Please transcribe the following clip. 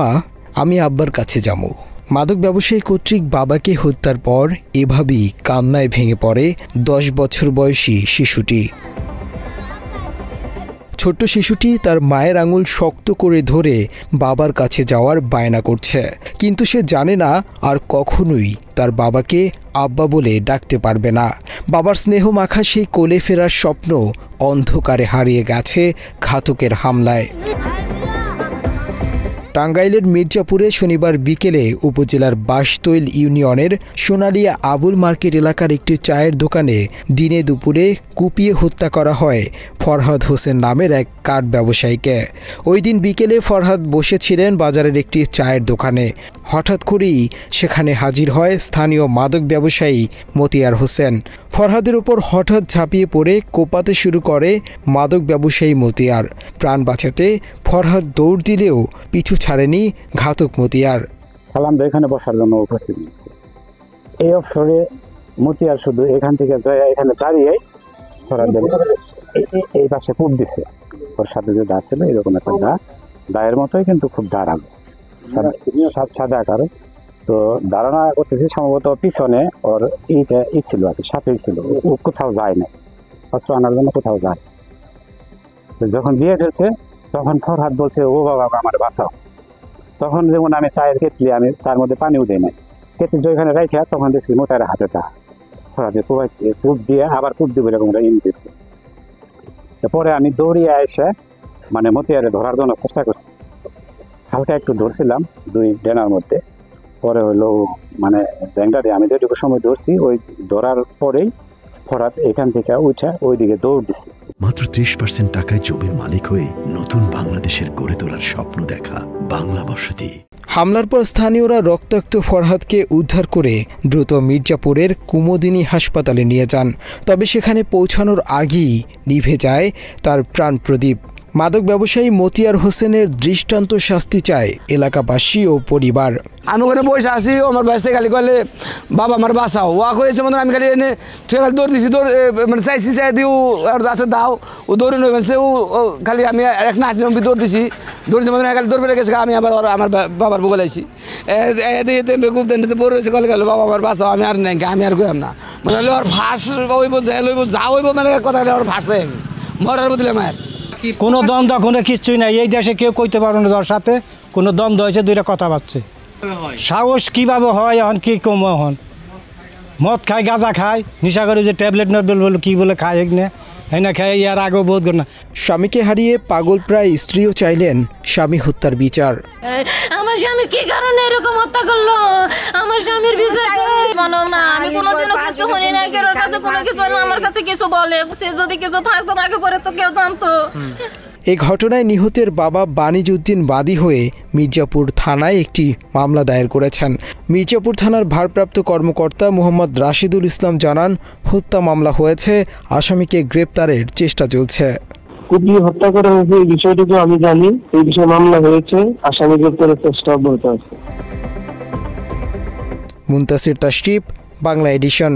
মা আমি আব্বার কাছে যাবো। মাদক ব্যবসায়ী কর্তৃক বাবাকে হত্যার পর এভাবেই কান্নায় ভেঙে পড়ে 10 বছর বয়সী শিশুটি। ছোট্ট শিশুটি তার মায়ের আঙুল শক্ত করে ধরে বাবার কাছে যাওয়ার বায়না করছে, কিন্তু সে জানে না আর কখনোই তার বাবাকে আব্বা বলে ডাকতে পারবে না। বাবার স্নেহ মাখা সেই কোলে ফেরার স্বপ্ন অন্ধকারে হারিয়ে গেছে ঘাতকের হামলায়। টাঙ্গাইলের মির্জাপুরে শনিবার বিকেলে উপজেলার বাঁশতৈল ইউনিয়নের সোনালিয়া আবুল মার্কেট এলাকার একটি চায়ের দোকানে দিনে দুপুরে কুপিয়ে হত্যা করা হয় ফরহাদ হোসেন নামের এক কাঠ ব্যবসায়ীকে। ওই দিন বিকেলে ফরহাদ বসেছিলেন বাজারের একটি চায়ের দোকানে। হঠাৎ করেই সেখানে হাজির হয় স্থানীয় মাদক ব্যবসায়ী মতিয়ার হোসেন। ফরহাদের উপর হঠাৎ ঝাঁপিয়ে পড়ে কোপাতে শুরু করে মাদক ব্যবসায়ী মতিয়ার। প্রাণ বাঁচাতে ফরহাদ দৌড় দিলেও পিছু ছাড়েনি ঘাতক মতিয়ার। সালাম এখানে বসার জন্য উপস্থিত হয়েছে। এই অবসরে মতিয়ার শুধু এখান থেকে যায় এখানে দাঁড়িয়ে ফরহাদের এই পাশে কূপ দিছে। ওর সাথে যে দা ছিল এরকম একটা দায়ের মতোই, কিন্তু খুব দাঁড়ানো সাদা আকার। তো দাঁড়ানো করতেছি সম্ভবত পিছনে ওর এইটা ছিল আর কি, সাথেই ছিল। ও কোথাও যায় না, অস্ত্র আনার জন্য কোথাও যায়। যখন দিয়ে ফেলছে তখন ফরহাদ বলছে ও বাবা আমার বাঁচাও। তখন যেমন আমি চায়ের কেটলি, আমি চায়ের মধ্যে পানিও দিই নাই, কেটলি ওইখানে রাখা তখন দেখছি মোতায়ের হাতে তা ফরহাদের কূপ দিয়ে আবার কূপ দিব এরকম নিতেছে। পরে আমি দৌড়িয়ে এসে মানে মতিয়ারে ধরার জন্য চেষ্টা করছি। হালকা একটু ধরছিলাম দুই ডেনার মধ্যে। পরে হলো মানে জ্যাংটা দিয়ে আমি যেটুকু সময় ধরছি, ওই ধরার পরেই ফরহাদ এখান থেকে উঠে ওইদিকে দৌড় দিছি। মাত্র 30% টাকায় জমির মালিক হয়ে নতুন বাংলাদেশের গড়ে তোলার স্বপ্ন দেখা বাংলা বসতি। হামলার পর স্থানীয়রা রক্তাক্ত ফরহাদকে উদ্ধার করে দ্রুত মির্জাপুরের কুমুদিনী হাসপাতালে নিয়ে যান। তবে সেখানে পৌঁছানোর আগেই নিভে যায় তার প্রাণ প্রদীপ। মাদক ব্যবসায়ী মতিয়ার হোসেনের দৃষ্টান্ত শাস্তি চায় এলাকাবাসী ও পরিবার। আমি ওখানে বসে আসি, আমার বাসতে খালি কলে বাবা আমার বাঁচাও ওয়াক হয়েছে মানে আমি খালি এনে তুই খালি দৌড় দিছি, দৌড় মানে চাইছি চাই দিও আর রাতে দাও ও দৌড়ে নই বলছে ও খালি আমি এক না নম্বর দৌড় দিছি, দৌড়েছে মানে খালি দৌড় বেড়ে গেছে। আমি আবার আমার বাবার বগল আইছি, খুব দেন বড় হয়েছে কলে গেল বাবা আমার বাঁচাও। আমি আর নাই, আমি আর গেলাম না, মানে ওর ফাঁস ওইব যা হইব মানে কথা ওর ফাঁসে আমি মরার বদলে মায়ের কোনো দ্বন্দ্ব কোনো কিছুই নাই। এই দেশে কেউ কইতে পারো না তোর সাথে কোনো দ্বন্দ্ব হয়েছে, দুইটা কথা পাচ্ছে। সাহস কীভাবে হয় এখন কি কম, এখন মদ খায় গাঁজা খায় নিশা করে যে ট্যাবলেট নবল বলে কী বলে খায় না না খায়, ইয়ার আগেও বহুত না। স্বামীকে হারিয়ে পাগল প্রায় স্ত্রীও চাইলেন স্বামী হত্যার বিচার। আমার স্বামী কি কারণে এরকম হত্যা করলো, আমার স্বামীর বিচার মানব না। আমি কোনোদিনও কিছু শুনি না, কেউ কাছে কোনো কিছু না, আমার কাছে কিছু বলে সে যদি কিছু থাকতো আগে পরে তো কেউ জানতো। এই ঘটনায় নিহতের বাবা বানিজউদ্দিন বাদী হয়ে মির্জাপুর থানায় একটি মামলা দায়ের করেছেন। মির্জাপুর থানার ভারপ্রাপ্ত কর্মকর্তা মোহাম্মদ রাশিদুল ইসলাম জানান, হত্যা মামলা হয়েছে, আসামিকে গ্রেপ্তারের চেষ্টা চলছে। কুপিয়ে হত্যা করা হয়েছে এই বিষয়টুকু আমি জানি, এই বিষয়ে মামলা হয়েছে, আসামি গ্রেপ্তারের চেষ্টা অব্যাহত আছে। মুনতাসির তাশরিফ, বাংলা এডিশন।